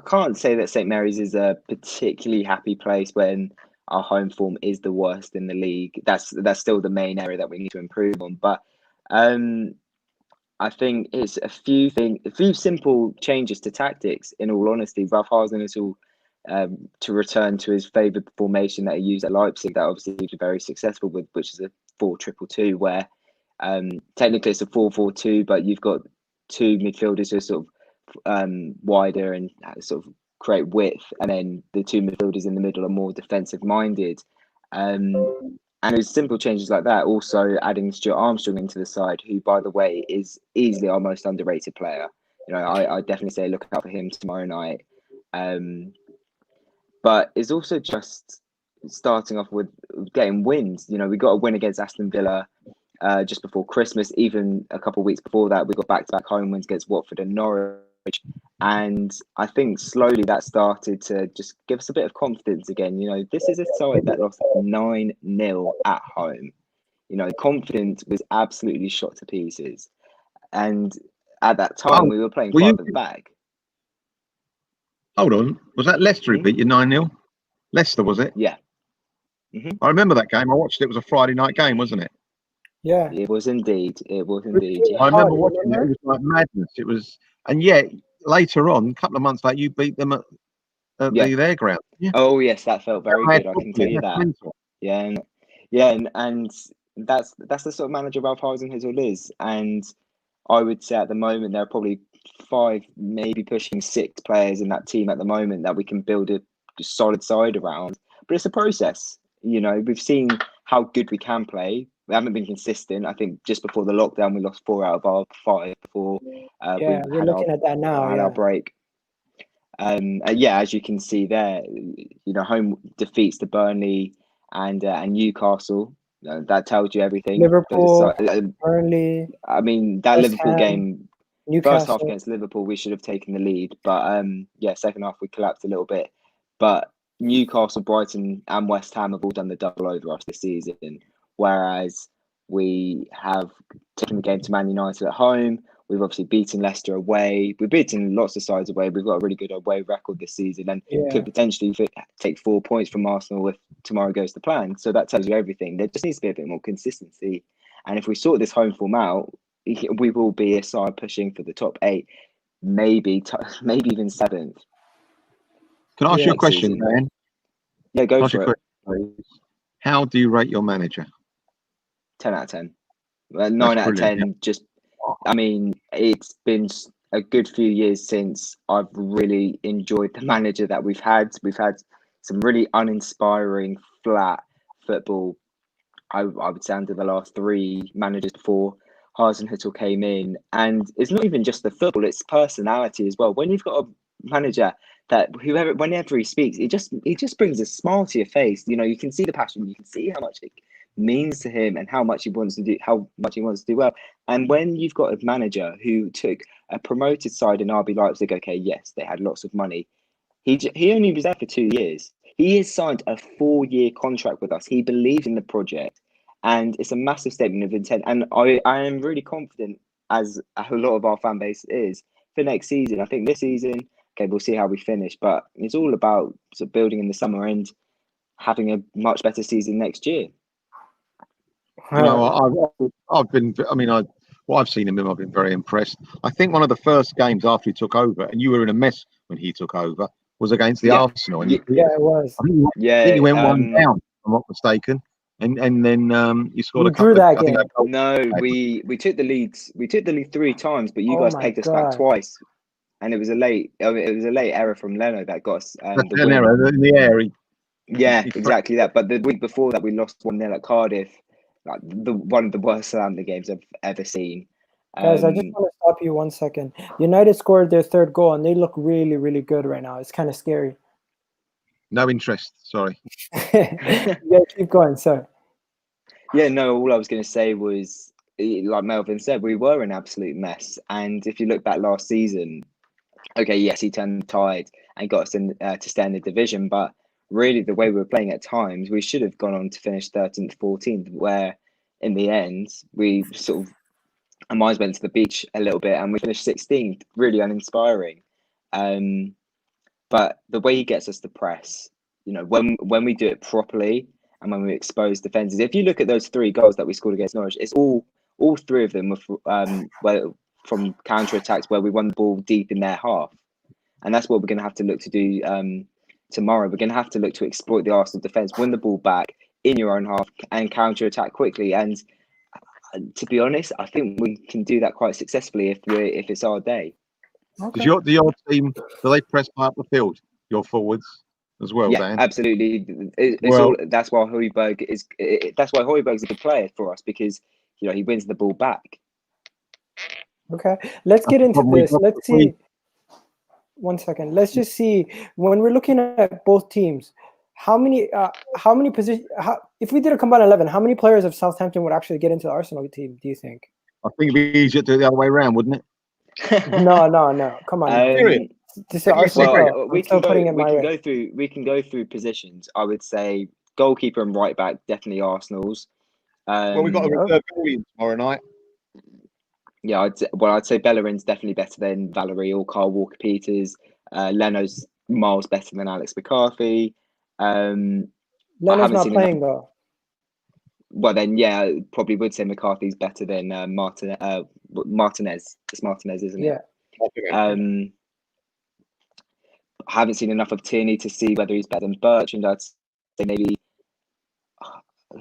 S3: can't say that St. Mary's is a particularly happy place when our home form is the worst in the league. That's still the main area that we need to improve on. But I think it's a few simple changes to tactics. In all honesty, Ralph Hasenhüttl to return to his favoured formation that he used at Leipzig, that obviously he was very successful with, which is a 4-2-2, where technically it's a 4-4-2, but you've got two midfielders who are sort of wider and sort of create width, and then the two midfielders in the middle are more defensive minded. And it was simple changes like that. Also adding Stuart Armstrong into the side, who, by the way, is easily our most underrated player. You know, I definitely say look out for him tomorrow night. But it's also just starting off with getting wins. You know, we got a win against Aston Villa just before Christmas. Even a couple of weeks before that, we got back-to-back home wins against Watford and Norwich. And I think slowly that started to just give us a bit of confidence again. You know, this is a side that lost 9-0 at home. You know, confidence was absolutely shot to pieces. And at that time, we were playing far at the back.
S2: Hold on. Was that Leicester who beat you 9-0? Leicester, was it?
S3: Yeah.
S2: I remember that game. I watched it. It was a Friday night game, wasn't it?
S1: Yeah.
S3: It was indeed. Yeah.
S2: I remember watching it. It was like madness. It was, and yet later on, a couple of months later, you beat them at their ground. Yeah.
S3: Oh yes, that felt very good. I can tell you that. Mental. And that's the sort of manager Ralph Hasenhüttl is. And I would say at the moment there are probably 5, maybe pushing 6 players in that team at the moment that we can build a solid side around. But it's a process. You know, we've seen how good we can play. We haven't been consistent. I think just before the lockdown, we lost 4 out of our 5 before
S1: we're looking at that now.
S3: Our break. As you can see there, you know, home defeats to Burnley and Newcastle. That tells you everything.
S1: Liverpool, Burnley.
S3: I mean, that
S1: West
S3: Liverpool
S1: Ham,
S3: game,
S1: Newcastle.
S3: first half against Liverpool, we should have taken the lead. But second half we collapsed a little bit. But Newcastle, Brighton, and West Ham have all done the double over us this season, whereas we have taken the game to Man United at home. We've obviously beaten Leicester away. We've beaten lots of sides away. We've got a really good away record this season, and could potentially take 4 points from Arsenal if tomorrow goes to plan. So that tells you everything. There just needs to be a bit more consistency. And if we sort this home form out, we will be a side pushing for the top 8, maybe even 7th.
S2: Can I ask you a question, Dan?
S3: Yeah, go for it.
S2: How do you rate your manager?
S3: 10 out of 10. 9 out of 10. Yeah. Just, I mean, it's been a good few years since I've really enjoyed the manager that we've had. We've had some really uninspiring, flat football. I would say under the last 3 managers before Hasenhüttl came in, and it's not even just the football; it's personality as well. When you've got a manager that whenever he speaks, it just brings a smile to your face. You know, you can see the passion, you can see how much it means to him, and how much he wants to do well. And when you've got a manager who took a promoted side in RB Leipzig, okay, yes, they had lots of money. He only was there for 2 years. He has signed a 4-year contract with us. He believes in the project, and it's a massive statement of intent. And I am really confident, as a lot of our fan base is, for next season. I think this season, okay, we'll see how we finish, but it's all about sort of building in the summer and having a much better season next year.
S2: You know, I've been. I mean, what I've seen in him, I've been very impressed. I think one of the first games after he took over, and you were in a mess when he took over, was against the Arsenal. And
S1: it was.
S2: I think he went 1 down, if I'm not mistaken. And then you scored a couple.
S1: That game.
S3: No, we took the leads. We took the lead 3 times, but you guys pegged us back twice, and it was a late error from Leno that got us.
S2: An error in the air.
S3: Exactly that. But the week before that, we lost 1-0 at Cardiff, like one of the worst Southampton games I've ever seen.
S1: Guys, I just want to stop you 1 second. United scored their 3rd goal, and they look really, really good right now. It's kind of scary.
S2: No interest. Sorry.
S1: Yeah, keep going. Sorry.
S3: Yeah, no. All I was going to say was, like Melvin said, we were an absolute mess. And if you look back last season, okay, yes, he turned the tide and got us to stay in the division. But really, the way we were playing at times, we should have gone on to finish 13th, 14th, where in the end, we sort of, our minds went to the beach a little bit and we finished 16th, really uninspiring. But the way he gets us to press, you know, when we do it properly and when we expose defenses, if you look at those 3 goals that we scored against Norwich, it's all 3 of them were from counter attacks where we won the ball deep in their half, and that's what we're going to have to look to do tomorrow. We're going to have to look to exploit the Arsenal defence, win the ball back in your own half, and counter attack quickly. And to be honest, I think we can do that quite successfully if it's our day.
S2: Because your team, do they press up the field? Your forwards as well,
S3: yeah,
S2: Dan?
S3: Absolutely. That's why Højbjerg is. That's why Højbjerg's a good player for us, because he wins the ball back.
S1: Okay, let's get into this. Let's see. 1 second. Let's just see, when we're looking at both teams, how many positions? If we did a combined 11, how many players of Southampton would actually get into the Arsenal team? Do you think?
S2: I think it'd be easier to do it the other way around, wouldn't it?
S1: No. Come on.
S3: We can go through positions. I would say goalkeeper and right back, definitely Arsenal's.
S2: We've got a reserve goalie tomorrow night.
S3: Yeah, I'd say Bellerin's definitely better than Valerie or Carl Walker-Peters. Leno's miles better than Alex McCarthy.
S1: Leno's not playing though.
S3: Well, then, yeah, probably would say McCarthy's better than Martinez. It's Martinez, isn't it?
S1: Yeah.
S3: I haven't seen enough of Tierney to see whether he's better than Bertrand. I'd say maybe.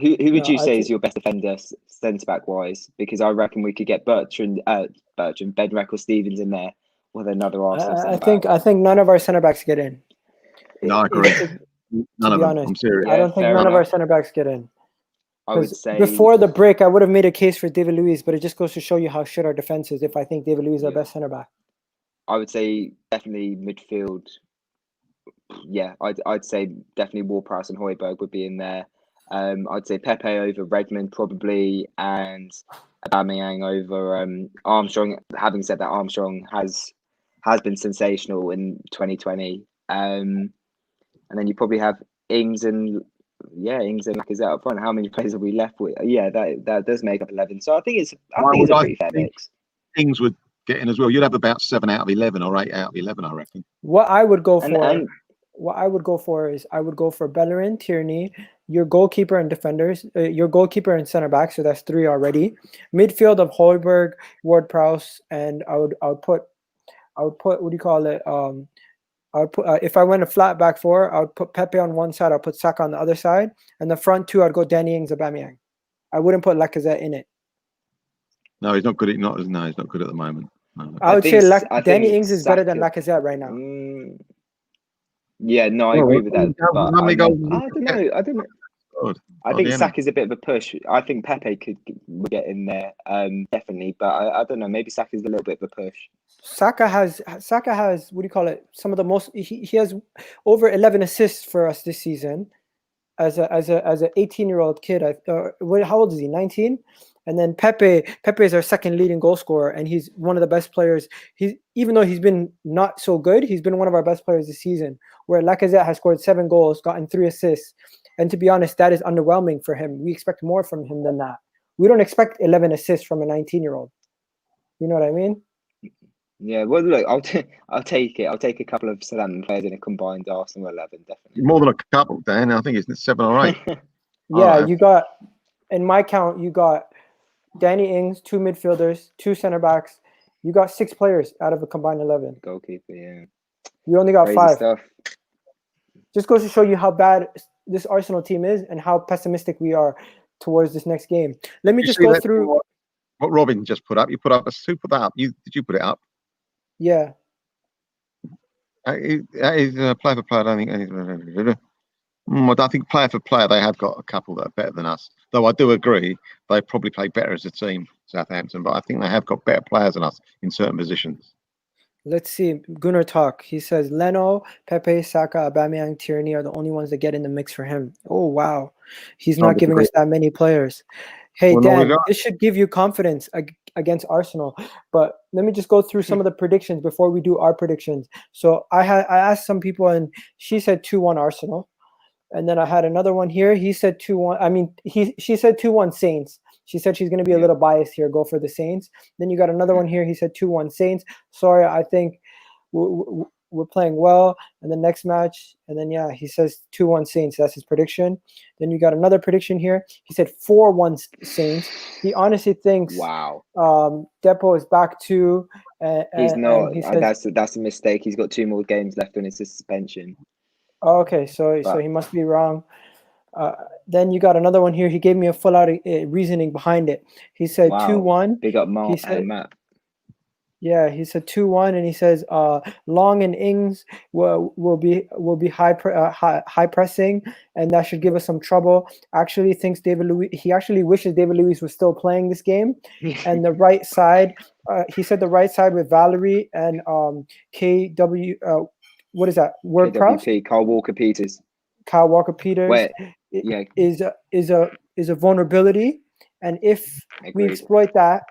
S3: Who would you say is your best defender, centre back wise? Because I reckon we could get Bertrand, Bednareck or Stevens in there with another Arsenal centre back.
S1: I think none of our centre backs get in.
S2: No, I agree. None of them. I'm serious.
S1: I don't think none of our centre backs get in.
S3: I would say
S1: before the break, I would have made a case for David Luiz, but it just goes to show you how shit our defense is. If I think David Luiz is our best centre back,
S3: I would say definitely midfield. Yeah, I'd say definitely Ward-Prowse and Højbjerg would be in there. I'd say Pepe over Redmond probably, and Aubameyang over Armstrong. Having said that, Armstrong has been sensational in 2020. And then you probably have Ings and Lacazette up front. How many players are we left with? Yeah, that does make up 11. So I think it's a pretty fair mix.
S2: Ings would get in as well. You'd have about 7 out of 11 or 8 out of 11, I reckon.
S1: What I would go for is I would go for Bellerin, Tierney, your goalkeeper and defenders, your goalkeeper and center back. So that's 3 already. Midfield of Højbjerg, Ward-Prowse, and I would put what do you call it? I would put if I went a flat back 4, I would put Pepe on one side. I'll put Saka on the other side, and the front 2 I'd go Danny Ings, Aubameyang. I wouldn't put Lacazette in it.
S2: No, he's not good. He's not good at the moment. No.
S1: I would say Danny Ings is better than Lacazette right now.
S3: Yeah, no, I agree with that. But I don't know. I think Saka's a bit of a push. I think Pepe would get in there, definitely. But I don't know. Maybe Saka's a little bit of a push. Saka has what do you call it? Some of the most. He has over 11 assists for us this season, as a 18-year-old kid. How old is he? 19. And then Pepe is our second leading goal scorer, and he's one of the best players. Even though he's been not so good, he's been one of our best players this season. Where Lacazette has scored 7 goals, gotten 3 assists, and to be honest, that is underwhelming for him. We expect more from him than that. We don't expect 11 assists from a 19-year-old. You know what I mean? Yeah. Well, look, I'll take it. I'll take a couple of Southampton players in a combined Arsenal 11, definitely.
S2: More than a couple, Dan. I think it's 7 or 8.
S1: Yeah, you got, in my count, you got Danny Ings, 2 midfielders, 2 center backs. You got 6 players out of a combined 11.
S3: Goalkeeper, yeah.
S1: You only got
S3: Crazy
S1: 5.
S3: Stuff.
S1: Just goes to show you how bad this Arsenal team is and how pessimistic we are towards this next game. Let me just go through
S2: what Robin just put up. You put up who put that up? Did you put it up?
S1: Yeah.
S2: Player for player. I don't think player for player they have got a couple that are better than us. Though I do agree they probably play better as a team, Southampton. But I think they have got better players than us in certain positions.
S1: Let's see. Gunnar Talk. He says Leno, Pepe, Saka, Aubameyang, Tierney are the only ones that get in the mix for him. Oh wow, he's not giving us that many players. Hey Dan, this should give you confidence against Arsenal. But let me just go through some of the predictions before we do our predictions. So I asked some people, and she said 2-1 Arsenal. And then I had another one here. He said 2-1. I mean, she said 2-1 Saints. She said she's going to be a little biased here, go for the Saints. Then you got another one here. He said 2-1 Saints. Sorry, I think we're we're playing well. And the next match, and then yeah, he says 2-1 Saints. That's his prediction. Then you got another prediction here. He said 4-1 Saints. He honestly thinks Depo is back too.
S3: He's not.
S1: And he says,
S3: that's a mistake. He's got 2 more games left on his suspension.
S1: Oh, okay, so he must be wrong. Then you got another one here. He gave me a full out reasoning behind it. He said 2-1.
S3: Big up
S1: He said,
S3: Matt.
S1: Yeah, he said 2-1, and he says Long and Ings will be high pressing, and that should give us some trouble. Actually, thinks David Luiz. He actually wishes David Luiz was still playing this game. And the right side, he said the right side with Valerie and KW. What is that? Word Prowse?
S3: Kyle Walker-Peters.
S1: Kyle Walker-Peters is a vulnerability, and if we exploit that,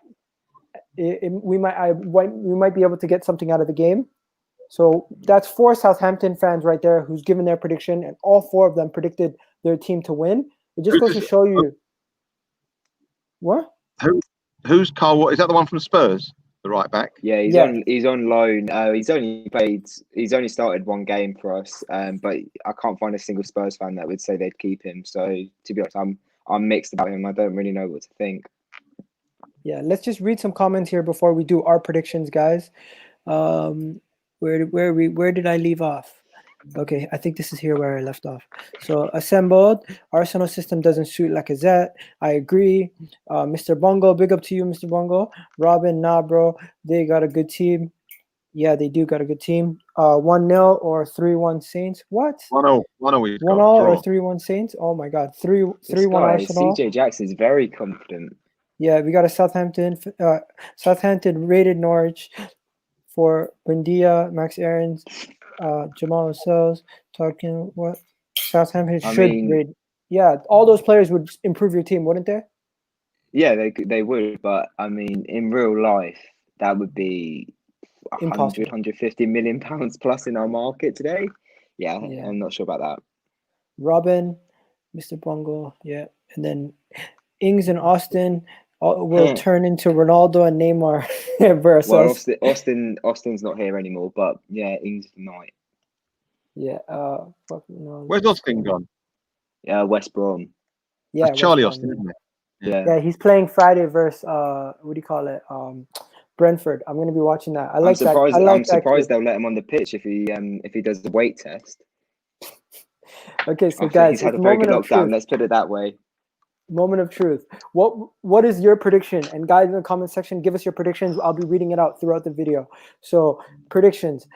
S1: we might be able to get something out of the game. So that's 4 Southampton fans right there who's given their prediction, and all 4 of them predicted their team to win. It just goes to show you. What?
S2: Who's Carl? Is that the one from Spurs, the right back?
S3: Yeah, he's on loan. He's only started 1 game for us. But I can't find a single Spurs fan that would say they'd keep him. So to be honest, I'm mixed about him. I don't really know what to think.
S1: Yeah, let's just read some comments here before we do our predictions, guys. Where did I leave off? Okay, I think this is here where I left off. So assembled, Arsenal system doesn't suit Lacazette. I agree. Mr. Bongo, big up to you, Mr. Bongo. Robin, nah, bro, they got a good team. Yeah, they do got a good team. 1-0 or 3-1 Saints. What?
S2: 1-0.
S1: 1-0 or 3-1 Saints. Oh my God, 3-1 Arsenal.
S3: CJ Jackson is very confident.
S1: Yeah, we got a Southampton rated Norwich for Buendia, Max Aarons, Jamal Lascelles, talking what Southampton rate. Yeah, all those players would improve your team, wouldn't they?
S3: Yeah, they would, but I mean, in real life, that would be 150 million pounds plus in our market today. Yeah, I'm not sure about that.
S1: Robin, Mr. Bongo, yeah, and then Ings and Austin will turn into Ronaldo and Neymar versus.
S3: Well, Austin's not here anymore, but yeah, Ings might.
S1: Yeah. No,
S2: where's Austin gone?
S3: Yeah, West Brom.
S1: Yeah,
S2: that's Charlie Austin, isn't it?
S1: Yeah, he's playing Friday versus what do you call it? Brentford. I'm going to be watching that. I'm
S3: surprised they'll let him on the pitch if he does the weight test.
S1: Okay, so guys,
S3: he's had a very good lockdown. Let's put it that way.
S1: Moment of truth. What is your prediction? And guys in the comment section, give us your predictions. I'll be reading it out throughout the video. So predictions.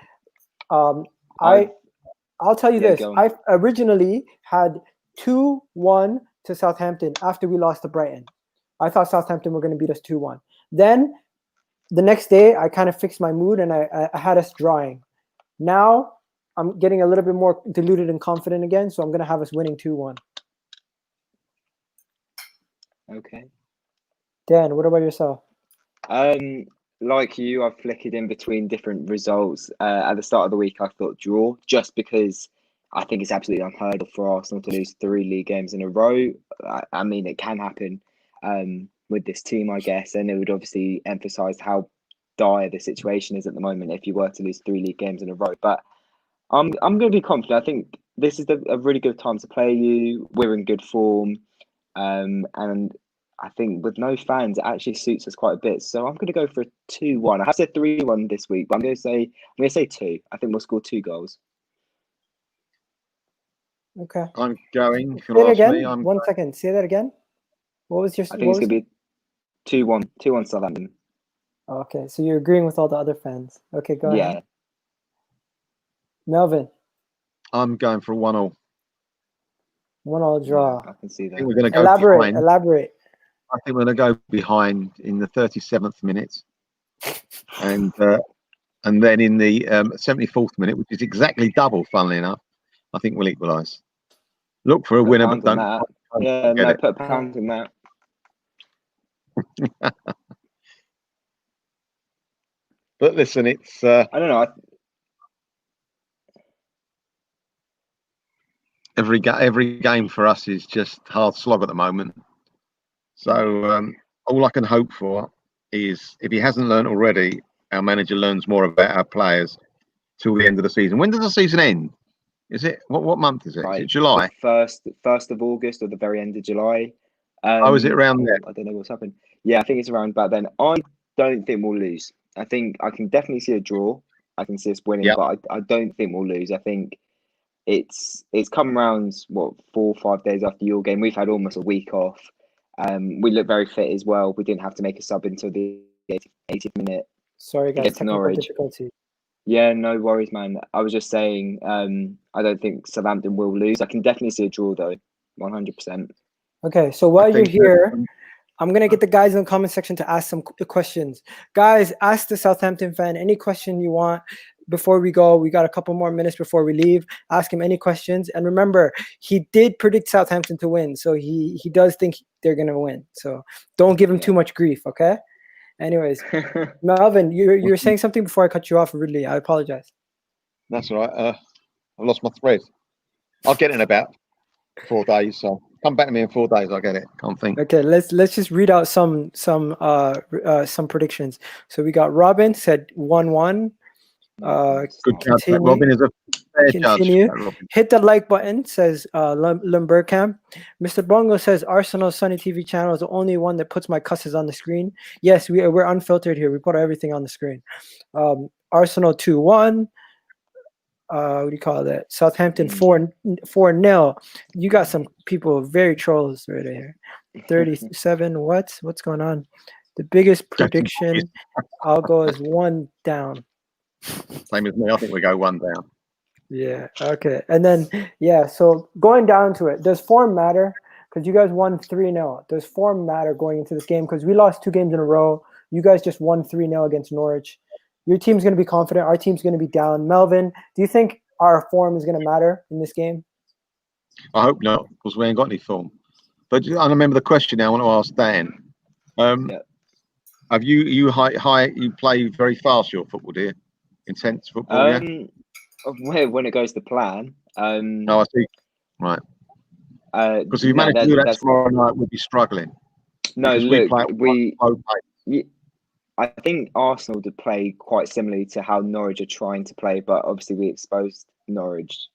S1: I'll tell you this. I originally had 2-1 to Southampton after we lost to Brighton. I thought Southampton were going to beat us 2-1. Then the next day, I kind of fixed my mood and I had us drawing. Now I'm getting a little bit more deluded and confident again, so I'm going to have us winning 2-1.
S3: Okay.
S1: Dan, what about yourself?
S3: Like you, I've flickered in between different results. At the start of the week, I thought draw, just because I think it's absolutely unheard of for Arsenal to lose 3 league games in a row. I mean, it can happen with this team, I guess, and it would obviously emphasise how dire the situation is at the moment if you were to lose 3 league games in a row. But I'm going to be confident. I think this is a really good time to play you. We're in good form. And I think with no fans, it actually suits us quite a bit. So I'm going to go for a 2-1. I have said 3-1 this week, but I'm going to say 2. I think we'll score 2 goals.
S1: Okay.
S2: I'm going.
S1: Say that again. 1 second. Say that again. What was your?
S3: I think it's going to be 2-1. 2-1 Southampton.
S1: Okay, so you're agreeing with all the other fans. Okay, go ahead.
S3: Yeah.
S1: Melvin.
S2: I'm going for a 1-0.
S1: 1-1 draw.
S3: Yeah, I can see that.
S2: I think we're going to go
S1: Elaborate.
S2: I think we're going to go behind in the 37th minute, and then in the 74th minute, which is exactly double, funnily enough, I think we'll equalise. Look for a winner, but don't.
S3: Put a pound in that.
S2: But listen, it's.
S3: I don't know.
S2: Every game for us is just hard slog at the moment. So all I can hope for is, if he hasn't learned already, our manager learns more about our players till the end of the season. When does the season end? Is it what month is it? Is it July?
S3: First of August or the very end of July.
S2: Is it around there?
S3: I don't know what's happened. Yeah, I think it's around about then. I don't think we'll lose. I think I can definitely see a draw. I can see us winning, but I don't think we'll lose. I think it's come around 4 or 5 days after your game. We've had almost a week off. We look very fit as well. We didn't have to make a sub until the 80th minute.
S1: Sorry, guys, technical difficulty.
S3: Yeah, no worries, man. I was just saying, I don't think Southampton will lose. I can definitely see a draw, though, 100%.
S1: Okay, so while you're here, I'm going to get the guys in the comment section to ask some questions. Guys, ask the Southampton fan any question you want before we go. We got a couple more minutes before we leave. Ask him any questions. And remember, he did predict Southampton to win, so he does think they're going to win. So don't give him too much grief, okay? Anyways, Melvin, you're saying something before I cut you off rudely. I apologize.
S2: That's all right. I've lost my thread. I'll get it in about 4 days. So come back to me in 4 days. I'll get it. Can't think.
S1: Okay, let's just read out some predictions. So we got Robin said 1-1.
S2: Good judge. Robin is a fair judge.
S1: Hit the like button, says Lumbercamp. Mr. Bongo says Arsenal Sunny TV channel is the only one that puts my cusses on the screen. Yes, we're unfiltered here. We put everything on the screen. Arsenal 2-1. What do you call that? Southampton 4-0. You got some people very trolls right here. 37. What's going on? The biggest prediction, I'll go as 1 down.
S2: Same as me. I think we go 1 down.
S1: Yeah. Okay. And then so going down to it, does form matter? Because you guys won 3-0. Does form matter going into this game? Because we lost 2 games in a row. You guys just won 3-0 against Norwich. Your team's going to be confident. Our team's going to be down. Melvin, do you think our form is going to matter in this game?
S2: I hope not, because we ain't got any form. But I remember the question now. I want to ask Dan. Have you play very fast your football, do you? Intense football,
S3: when it goes to plan.
S2: No, I see. Right. Because if you manage to do that tomorrow night, we'll be struggling.
S3: No, look, I think Arsenal did play quite similarly to how Norwich are trying to play, but obviously we exposed Norwich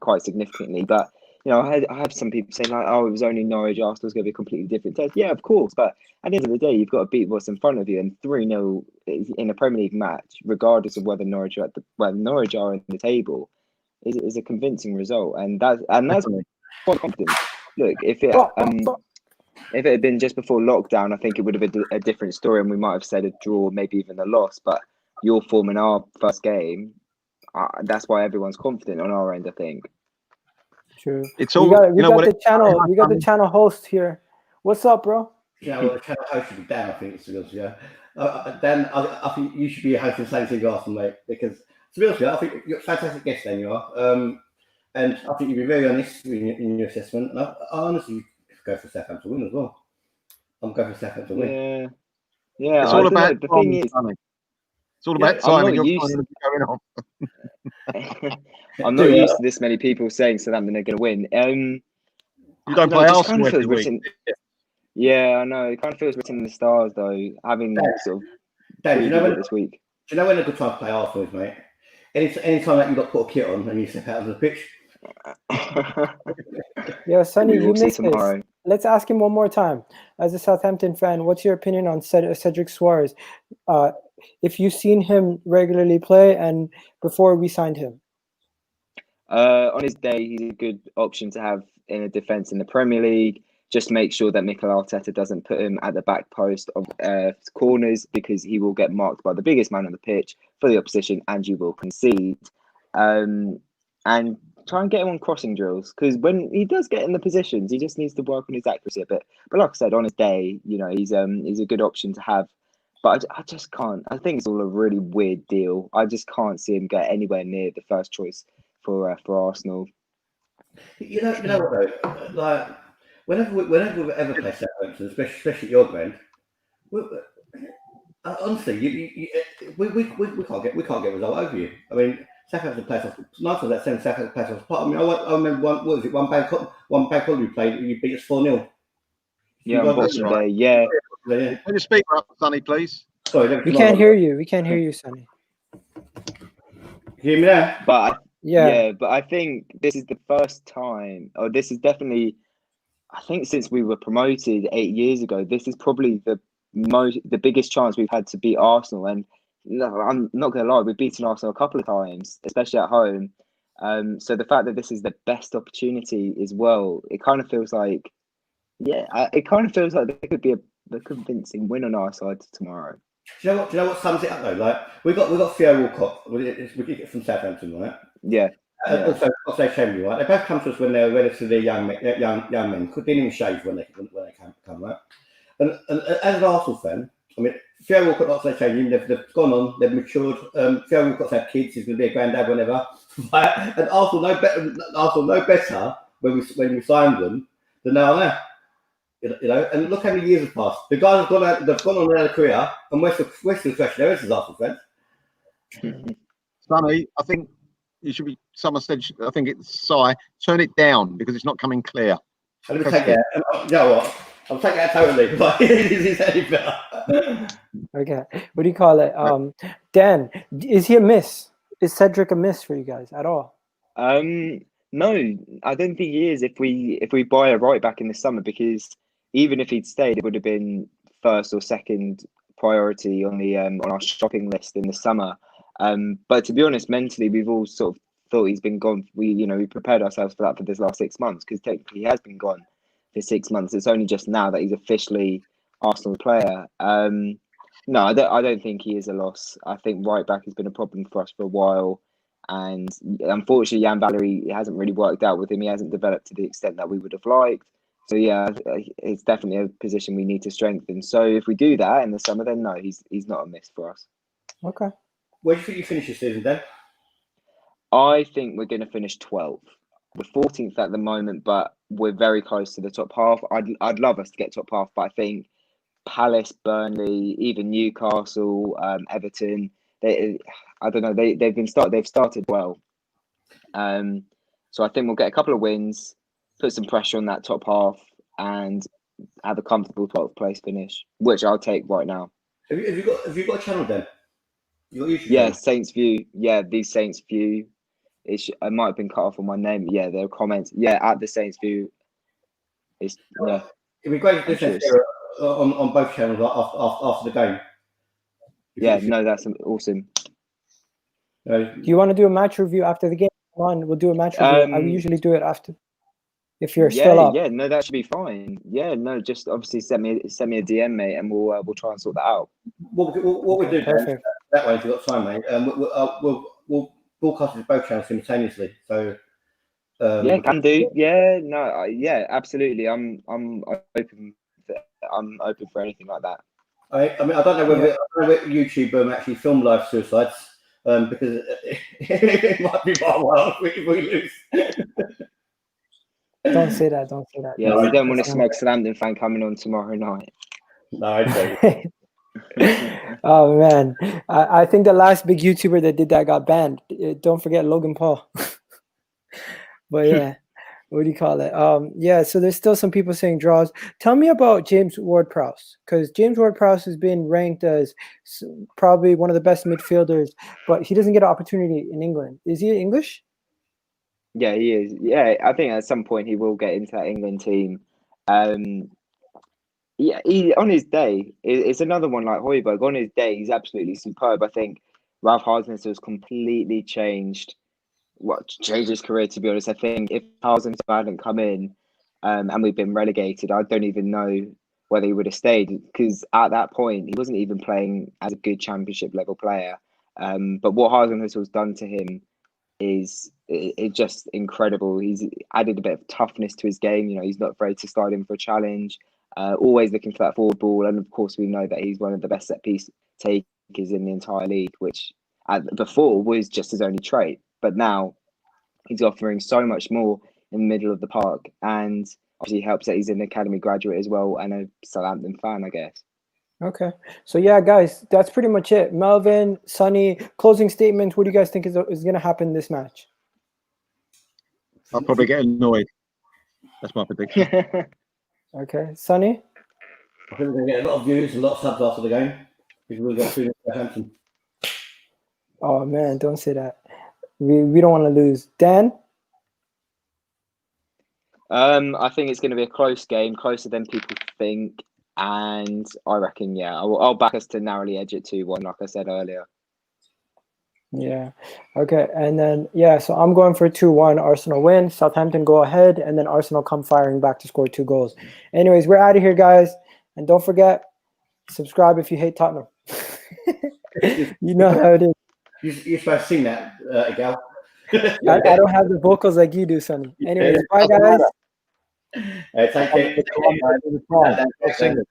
S3: quite significantly. But I have some people saying like, "Oh, it was only Norwich. Arsenal's going to be a completely different test." Yeah, of course. But at the end of the day, you've got to beat what's in front of you, and 3-0 in a Premier League match, regardless of whether Norwich are in the table, is a convincing result, and that's quite confident. Look, if it had been just before lockdown, I think it would have been a different story, and we might have said a draw, maybe even a loss. But your form in our first game, that's why everyone's confident on our end, I think.
S1: True.
S2: It's all
S1: we got the channel host here. What's up, bro?
S4: Yeah, well, the channel host should be Dan, I think. To be honest with you. Dan, I think you should be hosting the same thing as Arsenal, mate. Because to be honest with you, I think you're a fantastic guest, Dan. You are, and I think you'd be very honest in your assessment. And I honestly go for Southampton win as well. I'm going for Southampton win.
S3: Yeah.
S2: It's all about
S3: the thing is.
S2: It's all about timing.
S3: I'm not used to this many people saying Southampton are going to win.
S2: You don't play Arsenal every week.
S3: Yeah, I know. It kind of feels written in the stars, though, having sort of
S4: Dave,
S3: this week.
S4: Do you know when a good time to play Arsenal is, mate? Any time that you've got to put a kit on and you step out of the pitch.
S1: Yeah, Sonny, you missed this. Let's ask him one more time. As a Southampton fan, what's your opinion on Cedric Suarez? If you've seen him regularly play and before we signed him.
S3: On his day, he's a good option to have in a defence in the Premier League. Just make sure that Mikel Arteta doesn't put him at the back post of corners, because he will get marked by the biggest man on the pitch for the opposition and you will concede. And try and get him on crossing drills, because when he does get in the positions, he just needs to work on his accuracy a bit. But like I said, on his day, he's a good option to have. But I just can't. I think it's all a really weird deal. I just can't see him get anywhere near the first choice for Arsenal.
S4: You know what though? Like whenever we've ever played Southampton, especially at your ground, honestly, we can't get a result over you. I mean, Southampton plays us. Nice of that saying Southampton plays us apart. I mean, I remember one bad club we played. You beat us 4-0.
S3: Yeah, on Boxing Day. Yeah.
S2: Can you speak up, Sonny, please?
S4: Sorry,
S1: we can't hear you. We can't hear you, Sonny.
S4: Can hear me now?
S3: But but I think this is the first time, or this is definitely, I think since we were promoted 8 years ago, this is probably the biggest chance we've had to beat Arsenal. And no, I'm not going to lie, we've beaten Arsenal a couple of times, especially at home. So the fact that this is the best opportunity as well, it kind of feels like, there could be a convincing win on our side tomorrow.
S4: Do you know what sums it up though? Like we got Theo Walcott, we get it from Southampton, right?
S3: Yeah.
S4: Also Chamberlain, right? They both come to us when they're relatively young men. Didn't even shave when they come, right? And as an Arsenal fan, I mean, Theo Walcott, Oxlade Chamberlain, they've gone on, they've matured. Theo Walcott's had kids, he's going to be a granddad whenever. Right? And Arsenal know better when we signed them than they are now. You know, and look how many years have passed. The guys have gone on their career, and we're still fresh there as Arsenal fans.
S2: Sonny, I think you should be. Someone said, I think it's Si. Turn it down because it's not coming clear.
S4: Let me take it. You know what? I'll take that totally. But it's any better.
S1: Okay. What do you call it? Dan, is he a miss? Is Cedric a miss for you guys at all?
S3: No, I don't think he is. If we buy a right back in the summer, because even if he'd stayed, it would have been first or second priority on the on our shopping list in the summer. But to be honest, mentally, we've all sort of thought he's been gone. We prepared ourselves for that for this last 6 months, because technically he has been gone for 6 months. It's only just now that he's officially Arsenal player. No, I don't think he is a loss. I think right back has been a problem for us for a while. And unfortunately, Jan Valery, it hasn't really worked out with him. He hasn't developed to the extent that we would have liked. So yeah, it's definitely a position we need to strengthen. So if we do that in the summer, then no, he's not a miss for us.
S1: Okay.
S4: Where do you think you finish this season, Dan?
S3: I think we're going to finish 12th. We're 14th at the moment, but we're very close to the top half. I'd love us to get top half, but I think Palace, Burnley, even Newcastle, Everton, I don't know. They've started well, so I think we'll get a couple of wins, put some pressure on that top half, and have a comfortable 12th place finish, which I'll take right now.
S4: Have you got a channel then?
S3: Yeah, Saints View. Yeah, the Saints View. I might have been cut off on my name. Yeah, there are comments. Yeah, at the Saints View. It'd
S4: be great to do on both channels after the game.
S3: Yeah, no, that's awesome.
S1: Do you want to do a match review after the game? Come on, we'll do a match review. I usually do it after. If you're still up.
S3: Yeah, no, that should be fine. Yeah, no, just obviously send me a DM, mate, and we'll try and sort that out.
S4: What we do that way, if you've got time, mate, we'll broadcast it both channels simultaneously. So
S3: yeah, can do. Yeah, no, yeah, absolutely. I'm open. I'm open for anything like that.
S4: I mean, I don't know whether YouTube actually film live suicides, because it might be by a while if we lose.
S1: Don't say that.
S3: Yeah, we don't want a Southampton fan coming on tomorrow night.
S4: No, I don't.
S1: Oh man, I think the last big YouTuber that did that got banned. Don't forget Logan Paul. But yeah, what do you call it? Yeah, so there's still some people saying draws. Tell me about James Ward-Prowse, because James Ward-Prowse has been ranked as probably one of the best midfielders, but he doesn't get an opportunity in England. Is he English?
S3: Yeah, he is. Yeah, I think at some point he will get into that England team. Yeah, he on his day, it's another one like Højbjerg. On his day, he's absolutely superb. I think Ralph Hasenhüttl has completely changed his career, to be honest. I think if Hasenhüttl hadn't come in and we've been relegated, I don't even know whether he would have stayed, because at that point, he wasn't even playing as a good championship level player. But what Hasenhüttl has done to him is just incredible. He's added a bit of toughness to his game. He's not afraid to slide in for a challenge. Always looking for that forward ball, and of course we know that he's one of the best set piece takers in the entire league, which before was just his only trait, but now he's offering so much more in the middle of the park, and obviously helps that he's an academy graduate as well and a Southampton fan, I guess.
S1: Okay, so yeah, guys, that's pretty much it. Melvin, Sonny, closing statements. What do you guys think is going to happen in this match?
S2: I'll probably get annoyed. That's my prediction.
S1: Okay, Sonny?
S4: I think we're going to get a lot of views and a lot of subs after the game, because we'll go through Southampton.
S1: Oh man, don't say that. We don't want to lose. Dan?
S3: I think it's going to be a close game, closer than people think. And I reckon, I'll back us to narrowly edge it 2-1, like I said earlier.
S1: Yeah. Okay. And then, so I'm going for 2-1. Arsenal win. Southampton go ahead. And then Arsenal come firing back to score 2 goals. Anyways, we're out of here, guys. And don't forget, subscribe if you hate Tottenham. You know how it is.
S4: You're supposed to sing that, Gal.
S1: I don't have the vocals like you do, Sonny. Anyways, bye, guys.
S4: Take care.